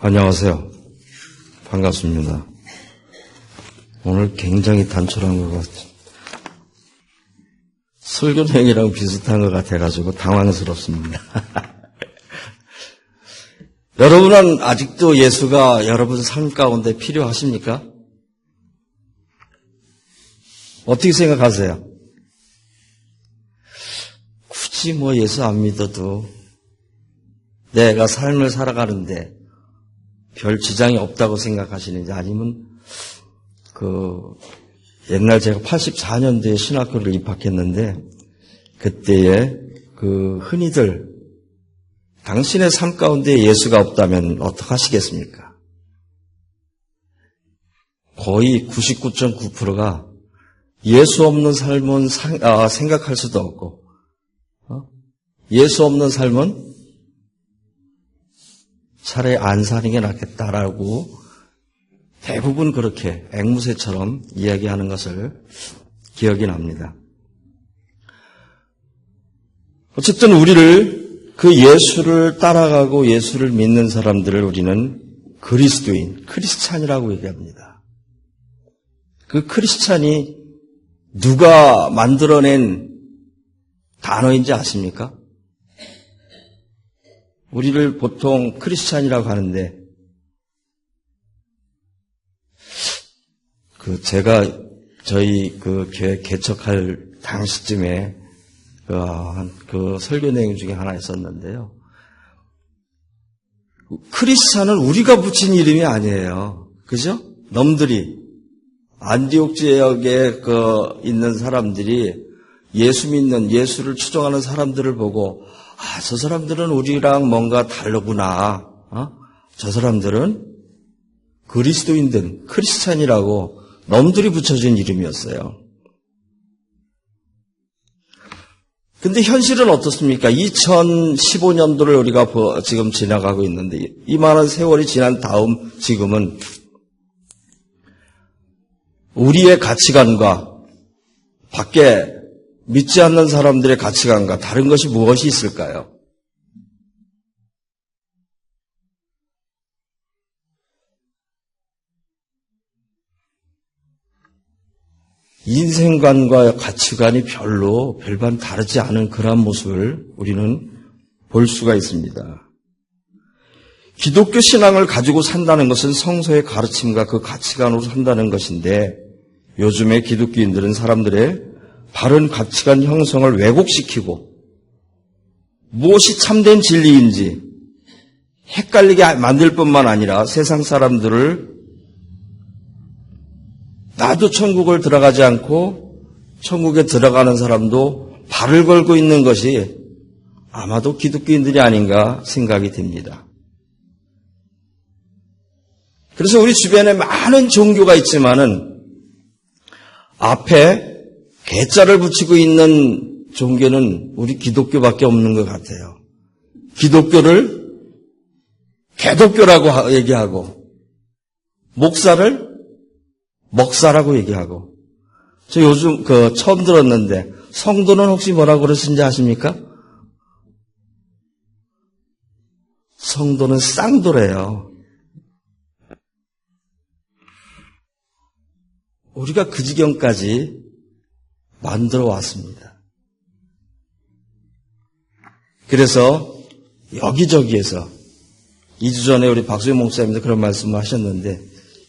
안녕하세요. 반갑습니다. 오늘 굉장히 단촐한 것 같아요. 설교 내용이랑 비슷한 것 같아가지고 당황스럽습니다. 여러분은 아직도 예수가 여러분 삶 가운데 필요하십니까? 어떻게 생각하세요? 굳이 예수 안 믿어도 내가 삶을 살아가는데 별 지장이 없다고 생각하시는지, 아니면 옛날 제가 84년도에 신학교를 입학했는데 그때에 흔히들 당신의 삶 가운데 예수가 없다면 어떡하시겠습니까? 거의 99.9%가 예수 없는 삶은 생각할 수도 없고, 예수 없는 삶은 차라리 안 사는 게 낫겠다라고 대부분 그렇게 앵무새처럼 이야기하는 것을 기억이 납니다. 어쨌든 우리를 그 예수를 따라가고 예수를 믿는 사람들을 우리는 그리스도인, 크리스찬이라고 얘기합니다. 그 크리스찬이 누가 만들어낸 단어인지 아십니까? 우리를 보통 크리스찬이라고 하는데, 제가 저희 교회 개척할 당시쯤에 설교 내용 중에 하나 있었는데요. 크리스찬은 우리가 붙인 이름이 아니에요. 그죠? 넘들이 안디옥 지역에 있는 사람들이 예수 믿는, 예수를 추종하는 사람들을 보고, 저 사람들은 우리랑 뭔가 다르구나. 저 사람들은 그리스도인들, 크리스찬이라고 넘들이 붙여진 이름이었어요. 근데 현실은 어떻습니까? 2015년도를 우리가 지금 지나가고 있는데, 이 많은 세월이 지난 다음 지금은 우리의 가치관과 밖에 믿지 않는 사람들의 가치관과 다른 것이 무엇이 있을까요? 인생관과 가치관이 별반 다르지 않은 그러한 모습을 우리는 볼 수가 있습니다. 기독교 신앙을 가지고 산다는 것은 성서의 가르침과 그 가치관으로 산다는 것인데, 요즘의 기독교인들은 사람들의 바른 가치관 형성을 왜곡시키고 무엇이 참된 진리인지 헷갈리게 만들 뿐만 아니라 세상 사람들을 나도 천국을 들어가지 않고 천국에 들어가는 사람도 발을 걸고 있는 것이 아마도 기독교인들이 아닌가 생각이 듭니다. 그래서 우리 주변에 많은 종교가 있지만은 앞에 개자를 붙이고 있는 종교는 우리 기독교밖에 없는 것 같아요. 기독교를 개독교라고 얘기하고, 목사를 먹사라고 얘기하고. 저 요즘 처음 들었는데, 성도는 혹시 뭐라고 그러신지 아십니까? 성도는 쌍도래요. 우리가 그 지경까지 만들어 왔습니다. 그래서 여기저기에서 2주 전에 우리 박수영 목사님도 그런 말씀을 하셨는데,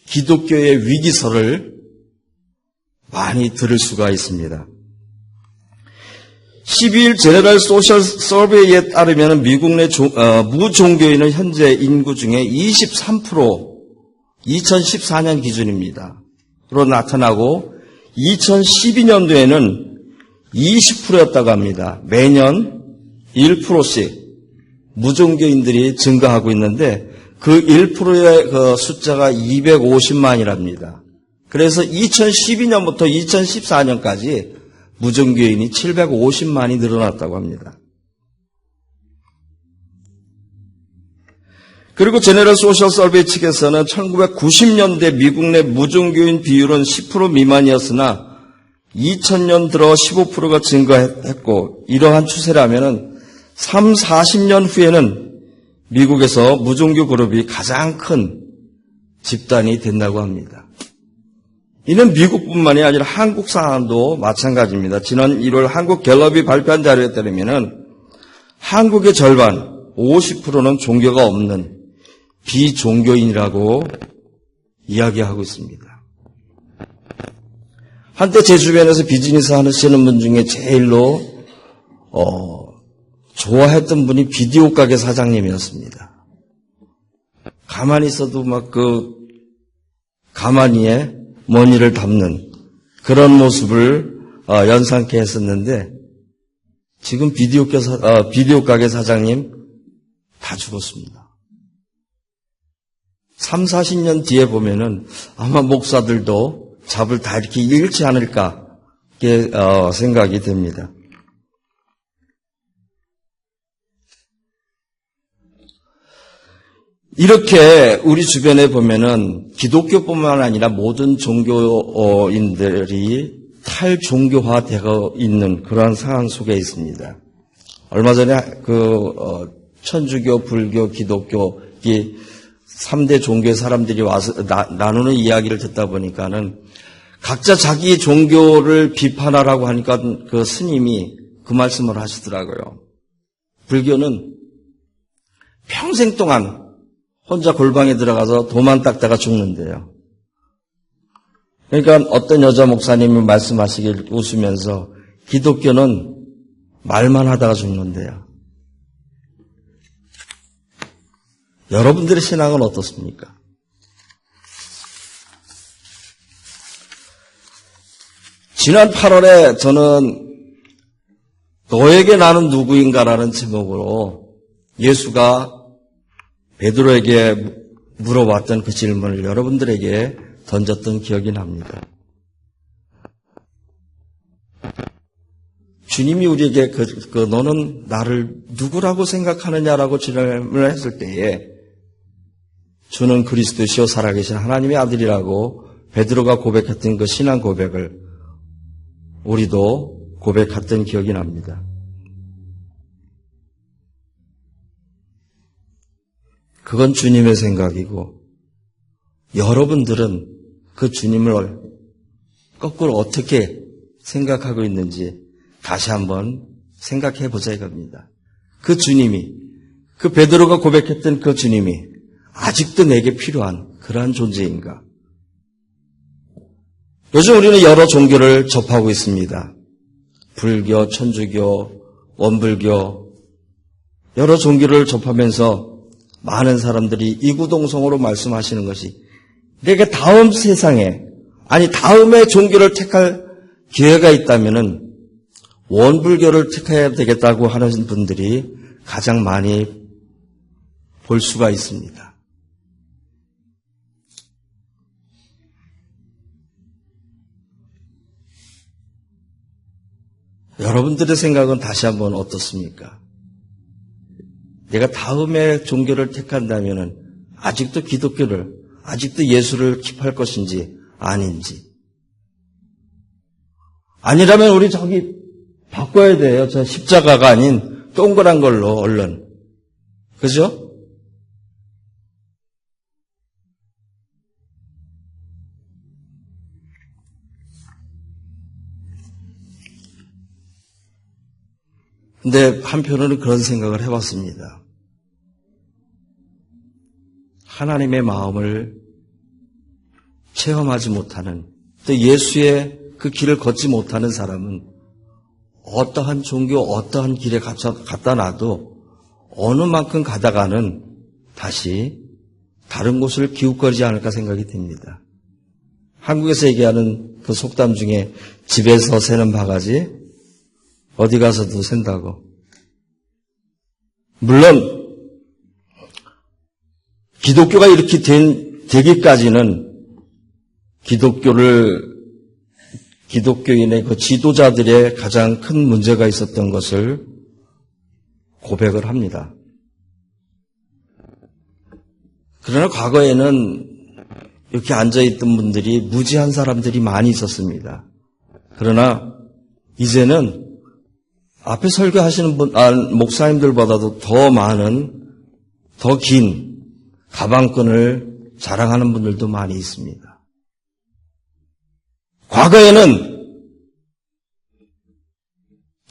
기독교의 위기설을 많이 들을 수가 있습니다. 12일 제너럴 소셜 서베이에 따르면 미국 내 무종교인은 현재 인구 중에 23%, 2014년 기준입니다. 로 나타나고 2012년도에는 20%였다고 합니다. 매년 1%씩 무종교인들이 증가하고 있는데 그 1%의 숫자가 250만이랍니다. 그래서 2012년부터 2014년까지 무종교인이 750만이 늘어났다고 합니다. 그리고 제너럴 소셜 서베이 측에서는 1990년대 미국 내 무종교인 비율은 10% 미만이었으나 2000년 들어 15%가 증가했고, 이러한 추세라면은 40년 후에는 미국에서 무종교 그룹이 가장 큰 집단이 된다고 합니다. 이는 미국뿐만이 아니라 한국 상황도 마찬가지입니다. 지난 1월 한국 갤럽이 발표한 자료에 따르면 한국의 절반 50%는 종교가 없는 비종교인이라고 이야기하고 있습니다. 한때 제 주변에서 비즈니스 하시는 분 중에 제일로 좋아했던 분이 비디오 가게 사장님이었습니다. 가만히 있어도 막 가마니에 머니를 담는 그런 모습을 연상케 했었는데 지금 비디오 가게 사장님 다 죽었습니다. 3, 40년 뒤에 보면은 아마 목사들도 잡을 다 이렇게 잃지 않을까 생각이 됩니다. 이렇게 우리 주변에 보면은 기독교뿐만 아니라 모든 종교인들이 탈종교화되어 있는 그러한 상황 속에 있습니다. 얼마 전에 천주교, 불교, 기독교 이 3대 종교의 사람들이 와서 나누는 이야기를 듣다 보니까는 각자 자기 종교를 비판하라고 하니까 그 스님이 그 말씀을 하시더라고요. 불교는 평생 동안 혼자 골방에 들어가서 도만 닦다가 죽는데요. 그러니까 어떤 여자 목사님이 말씀하시길 웃으면서 기독교는 말만 하다가 죽는데요. 여러분들의 신앙은 어떻습니까? 지난 8월에 저는 너에게 나는 누구인가라는 제목으로 예수가 베드로에게 물어봤던 그 질문을 여러분들에게 던졌던 기억이 납니다. 주님이 우리에게 너는 나를 누구라고 생각하느냐라고 질문을 했을 때에 주는 그리스도시요 살아계신 하나님의 아들이라고 베드로가 고백했던 그 신앙 고백을 우리도 고백했던 기억이 납니다. 그건 주님의 생각이고 여러분들은 그 주님을 거꾸로 어떻게 생각하고 있는지 다시 한번 생각해 보자 이겁니다. 그 주님이, 그 베드로가 고백했던 그 주님이 아직도 내게 필요한 그러한 존재인가? 요즘 우리는 여러 종교를 접하고 있습니다. 불교, 천주교, 원불교 여러 종교를 접하면서 많은 사람들이 이구동성으로 말씀하시는 것이 내가 다음 세상에 다음에 종교를 택할 기회가 있다면은 원불교를 택해야 되겠다고 하는 분들이 가장 많이 볼 수가 있습니다. 여러분들의 생각은 다시 한번 어떻습니까? 내가 다음에 종교를 택한다면은 아직도 기독교를, 아직도 예수를 킵할 것인지 아닌지. 아니라면 우리 저기 바꿔야 돼요. 저 십자가가 아닌 동그란 걸로 얼른. 그죠? 근데 한편으로는 그런 생각을 해봤습니다. 하나님의 마음을 체험하지 못하는, 또 예수의 그 길을 걷지 못하는 사람은 어떠한 종교, 어떠한 길에 갖다 놔도 어느 만큼 가다가는 다시 다른 곳을 기웃거리지 않을까 생각이 듭니다. 한국에서 얘기하는 그 속담 중에 집에서 새는 바가지 어디 가서도 샌다고. 물론 기독교가 이렇게 되기까지는 기독교인의 그 지도자들의 가장 큰 문제가 있었던 것을 고백을 합니다. 그러나 과거에는 이렇게 앉아있던 분들이 무지한 사람들이 많이 있었습니다. 그러나 이제는 앞에 설교하시는 목사님들보다도 더 많은 더 긴 가방끈을 자랑하는 분들도 많이 있습니다. 과거에는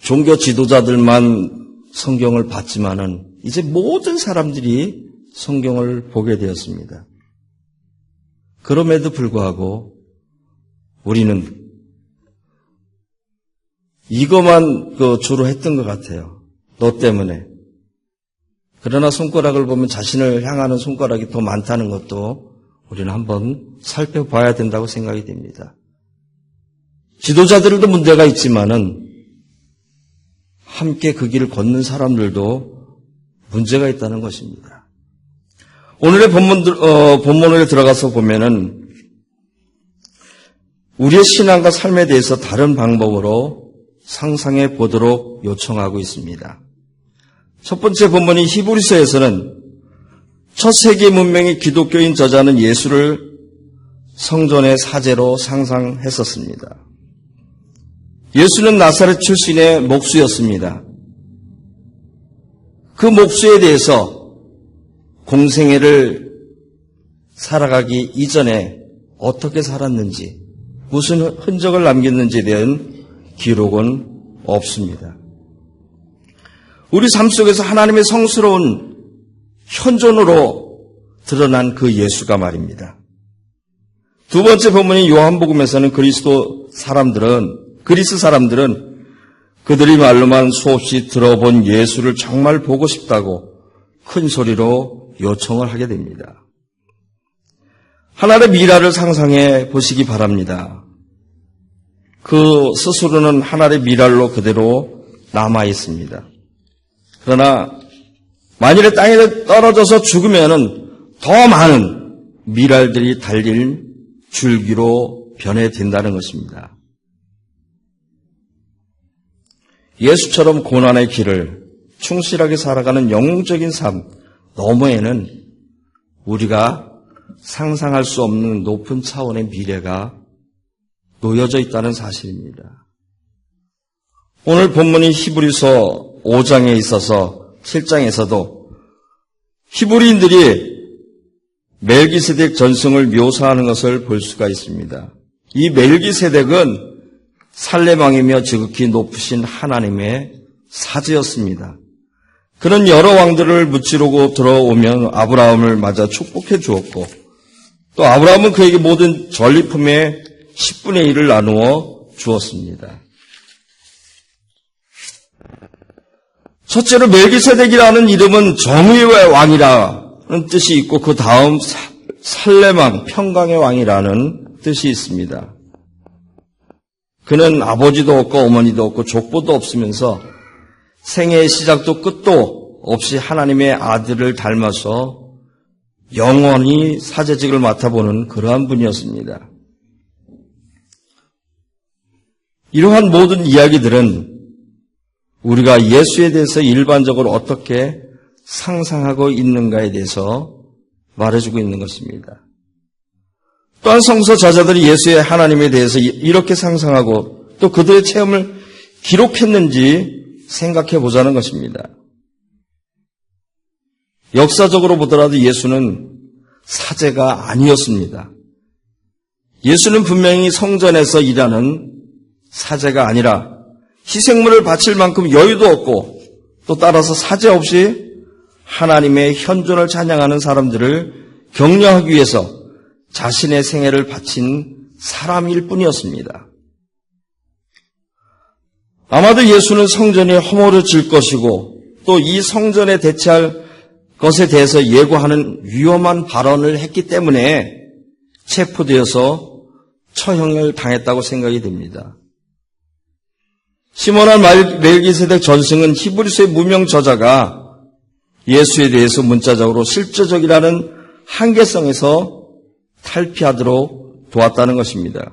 종교 지도자들만 성경을 봤지만은 이제 모든 사람들이 성경을 보게 되었습니다. 그럼에도 불구하고 우리는 이것만 주로 했던 것 같아요. 너 때문에. 그러나 손가락을 보면 자신을 향하는 손가락이 더 많다는 것도 우리는 한번 살펴봐야 된다고 생각이 됩니다. 지도자들도 문제가 있지만은 함께 그 길을 걷는 사람들도 문제가 있다는 것입니다. 오늘의 본문에 들어가서 보면은 우리의 신앙과 삶에 대해서 다른 방법으로 상상해 보도록 요청하고 있습니다. 첫 번째 본문인 히브리서에서는 첫 세계 문명의 기독교인 저자는 예수를 성전의 사제로 상상했었습니다. 예수는 나사렛 출신의 목수였습니다. 그 목수에 대해서 공생애를 살아가기 이전에 어떻게 살았는지, 무슨 흔적을 남겼는지에 대한 기록은 없습니다. 우리 삶 속에서 하나님의 성스러운 현존으로 드러난 그 예수가 말입니다. 두 번째 본문인 요한복음에서는 그리스 사람들은 그들이 말로만 수없이 들어본 예수를 정말 보고 싶다고 큰 소리로 요청을 하게 됩니다. 하나님의 미라를 상상해 보시기 바랍니다. 그 스스로는 하나님의 미랄로 그대로 남아 있습니다. 그러나 만일에 땅에 떨어져서 죽으면은 더 많은 미랄들이 달릴 줄기로 변해된다는 것입니다. 예수처럼 고난의 길을 충실하게 살아가는 영웅적인 삶 너머에는 우리가 상상할 수 없는 높은 차원의 미래가 놓여져 있다는 사실입니다. 오늘 본문인 히브리서 5장에 있어서 7장에서도 히브리인들이 멜기세덱 전승을 묘사하는 것을 볼 수가 있습니다. 이 멜기세덱은 살렘왕이며 지극히 높으신 하나님의 사제였습니다. 그는 여러 왕들을 무찌르고 들어오면 아브라함을 맞아 축복해 주었고 또 아브라함은 그에게 모든 전리품의 10분의 1을 나누어 주었습니다. 첫째로 멜기세덱이라는 이름은 정의의 왕이라는 뜻이 있고 그 다음 살렘왕, 평강의 왕이라는 뜻이 있습니다. 그는 아버지도 없고 어머니도 없고 족보도 없으면서 생애의 시작도 끝도 없이 하나님의 아들을 닮아서 영원히 사제직을 맡아보는 그러한 분이었습니다. 이러한 모든 이야기들은 우리가 예수에 대해서 일반적으로 어떻게 상상하고 있는가에 대해서 말해주고 있는 것입니다. 또한 성서 저자들이 예수의 하나님에 대해서 이렇게 상상하고 또 그들의 체험을 기록했는지 생각해 보자는 것입니다. 역사적으로 보더라도 예수는 사제가 아니었습니다. 예수는 분명히 성전에서 일하는 사제가 아니라 희생물을 바칠 만큼 여유도 없고 또 따라서 사제 없이 하나님의 현존을 찬양하는 사람들을 격려하기 위해서 자신의 생애를 바친 사람일 뿐이었습니다. 아마도 예수는 성전이 허물어질 것이고 또 이 성전에 대체할 것에 대해서 예고하는 위험한 발언을 했기 때문에 체포되어서 처형을 당했다고 생각이 됩니다. 시몬한 멜기세덱 전승은 히브리서의 무명 저자가 예수에 대해서 문자적으로 실제적이라는 한계성에서 탈피하도록 도왔다는 것입니다.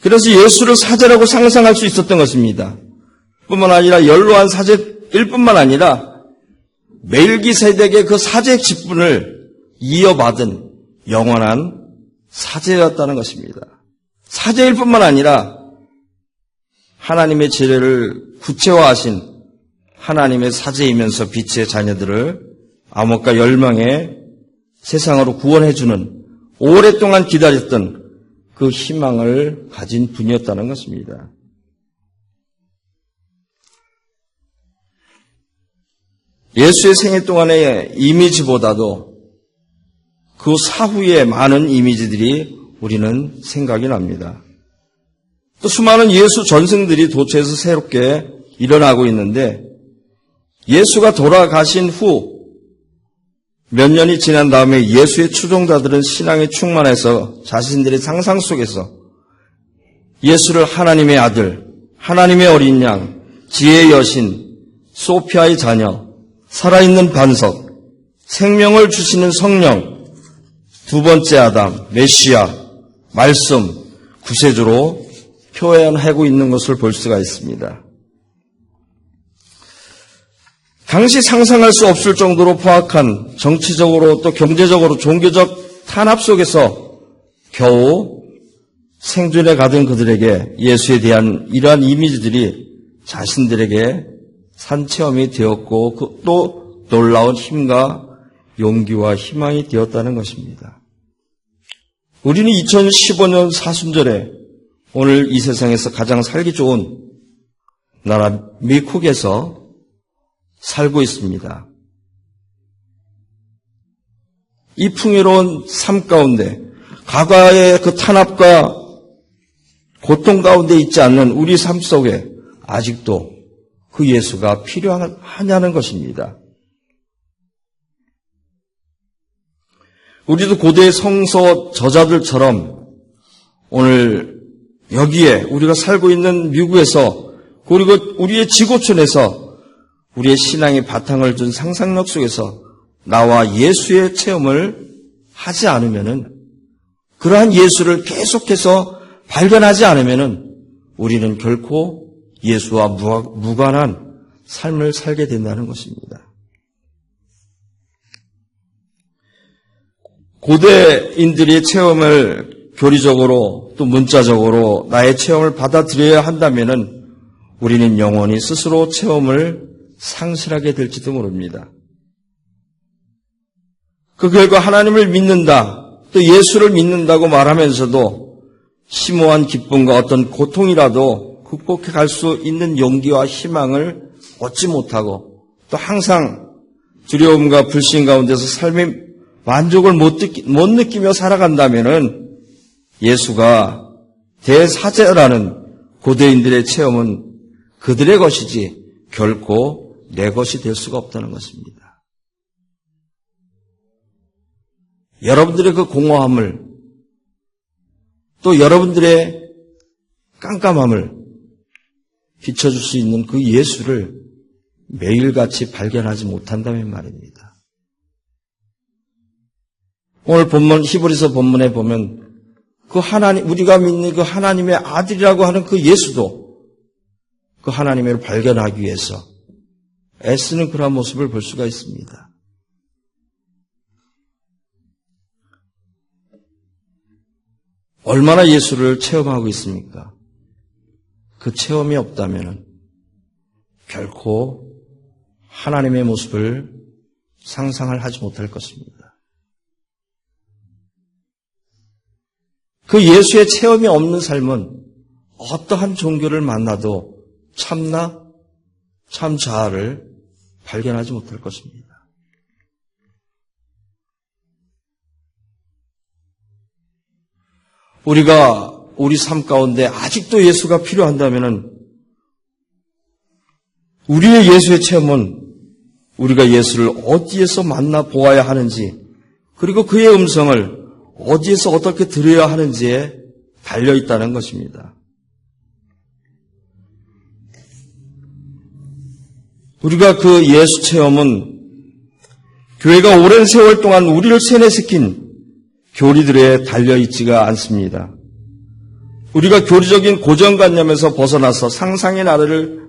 그래서 예수를 사제라고 상상할 수 있었던 것입니다. 뿐만 아니라 연로한 사제일 뿐만 아니라 멜기세덱의 그 사제 직분을 이어받은 영원한 사제였다는 것입니다. 사제일 뿐만 아니라 하나님의 지혜를 구체화하신 하나님의 사제이면서 빛의 자녀들을 암흑과 멸망의 세상으로 구원해주는 오랫동안 기다렸던 그 희망을 가진 분이었다는 것입니다. 예수의 생애 동안의 이미지보다도 그 사후의 많은 이미지들이 우리는 생각이 납니다. 또 수많은 예수 전승들이 도처에서 새롭게 일어나고 있는데 예수가 돌아가신 후 몇 년이 지난 다음에 예수의 추종자들은 신앙에 충만해서 자신들의 상상 속에서 예수를 하나님의 아들, 하나님의 어린 양, 지혜의 여신, 소피아의 자녀, 살아있는 반석, 생명을 주시는 성령, 두 번째 아담, 메시아, 말씀, 구세주로 표현하고 있는 것을 볼 수가 있습니다. 당시 상상할 수 없을 정도로 포악한 정치적으로 또 경제적으로 종교적 탄압 속에서 겨우 생존에 가던 그들에게 예수에 대한 이러한 이미지들이 자신들에게 산체험이 되었고 또 놀라운 힘과 용기와 희망이 되었다는 것입니다. 우리는 2015년 사순절에 오늘 이 세상에서 가장 살기 좋은 나라 미국에서 살고 있습니다. 이 풍요로운 삶 가운데 과거의 그 탄압과 고통 가운데 있지 않는 우리 삶 속에 아직도 그 예수가 필요하냐는 것입니다. 우리도 고대의 성서 저자들처럼 오늘 여기에 우리가 살고 있는 미국에서 그리고 우리의 지구촌에서 우리의 신앙의 바탕을 둔 상상력 속에서 나와 예수의 체험을 하지 않으면은 그러한 예수를 계속해서 발견하지 않으면은 우리는 결코 예수와 무관한 삶을 살게 된다는 것입니다. 고대인들의 체험을 교리적으로 또 문자적으로 나의 체험을 받아들여야 한다면은 우리는 영원히 스스로 체험을 상실하게 될지도 모릅니다. 그 결과 하나님을 믿는다, 또 예수를 믿는다고 말하면서도 심오한 기쁨과 어떤 고통이라도 극복해 갈 수 있는 용기와 희망을 얻지 못하고 또 항상 두려움과 불신 가운데서 삶의 만족을 못 느끼며 살아간다면은 예수가 대사제라는 고대인들의 체험은 그들의 것이지 결코 내 것이 될 수가 없다는 것입니다. 여러분들의 그 공허함을 또 여러분들의 깜깜함을 비춰줄 수 있는 그 예수를 매일같이 발견하지 못한다면 말입니다. 오늘 본문 히브리서 본문에 보면 그 하나님 우리가 믿는 그 하나님의 아들이라고 하는 그 예수도 그 하나님을 발견하기 위해서 애쓰는 그런 모습을 볼 수가 있습니다. 얼마나 예수를 체험하고 있습니까? 그 체험이 없다면 결코 하나님의 모습을 상상을 하지 못할 것입니다. 그 예수의 체험이 없는 삶은 어떠한 종교를 만나도 참나, 참 자아를 발견하지 못할 것입니다. 우리가 우리 삶 가운데 아직도 예수가 필요한다면 우리의 예수의 체험은 우리가 예수를 어디에서 만나 보아야 하는지 그리고 그의 음성을 어디에서 어떻게 들어야 하는지에 달려있다는 것입니다. 우리가 그 예수 체험은 교회가 오랜 세월 동안 우리를 세뇌시킨 교리들에 달려있지가 않습니다. 우리가 교리적인 고정관념에서 벗어나서 상상의 나라를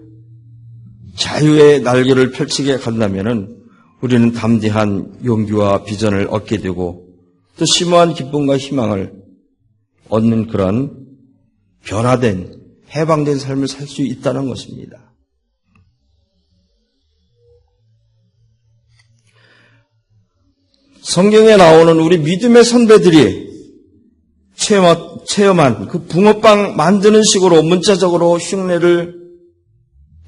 자유의 날개를 펼치게 간다면 우리는 담대한 용기와 비전을 얻게 되고 또 심오한 기쁨과 희망을 얻는 그런 변화된 해방된 삶을 살 수 있다는 것입니다. 성경에 나오는 우리 믿음의 선배들이 체험한 그 붕어빵 만드는 식으로 문자적으로 흉내를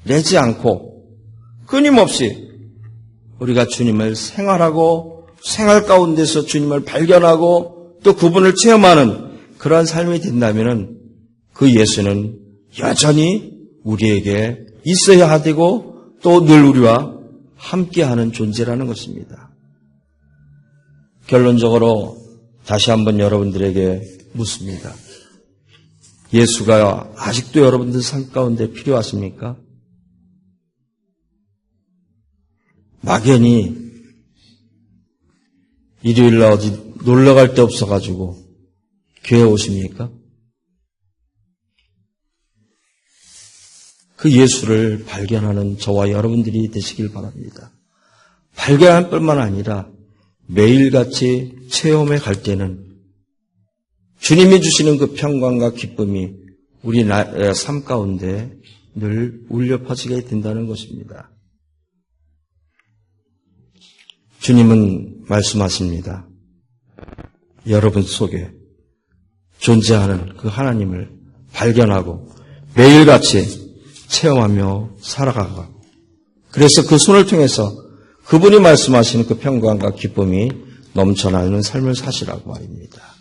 내지 않고 끊임없이 우리가 주님을 생활하고 생활 가운데서 주님을 발견하고 또 그분을 체험하는 그러한 삶이 된다면 그 예수는 여전히 우리에게 있어야 되고 또 늘 우리와 함께하는 존재라는 것입니다. 결론적으로 다시 한번 여러분들에게 묻습니다. 예수가 아직도 여러분들 삶 가운데 필요하십니까? 막연히 일요일날 어디 놀러 갈 데 없어가지고 교회 오십니까? 그 예수를 발견하는 저와 여러분들이 되시길 바랍니다. 발견할 뿐만 아니라 매일같이 체험해 갈 때는 주님이 주시는 그 평강과 기쁨이 우리 삶 가운데 늘 울려 퍼지게 된다는 것입니다. 주님은 말씀하십니다. 여러분 속에 존재하는 그 하나님을 발견하고 매일같이 체험하며 살아가고 그래서 그 손을 통해서 그분이 말씀하시는 그 평강과 기쁨이 넘쳐나는 삶을 사시라고 말입니다.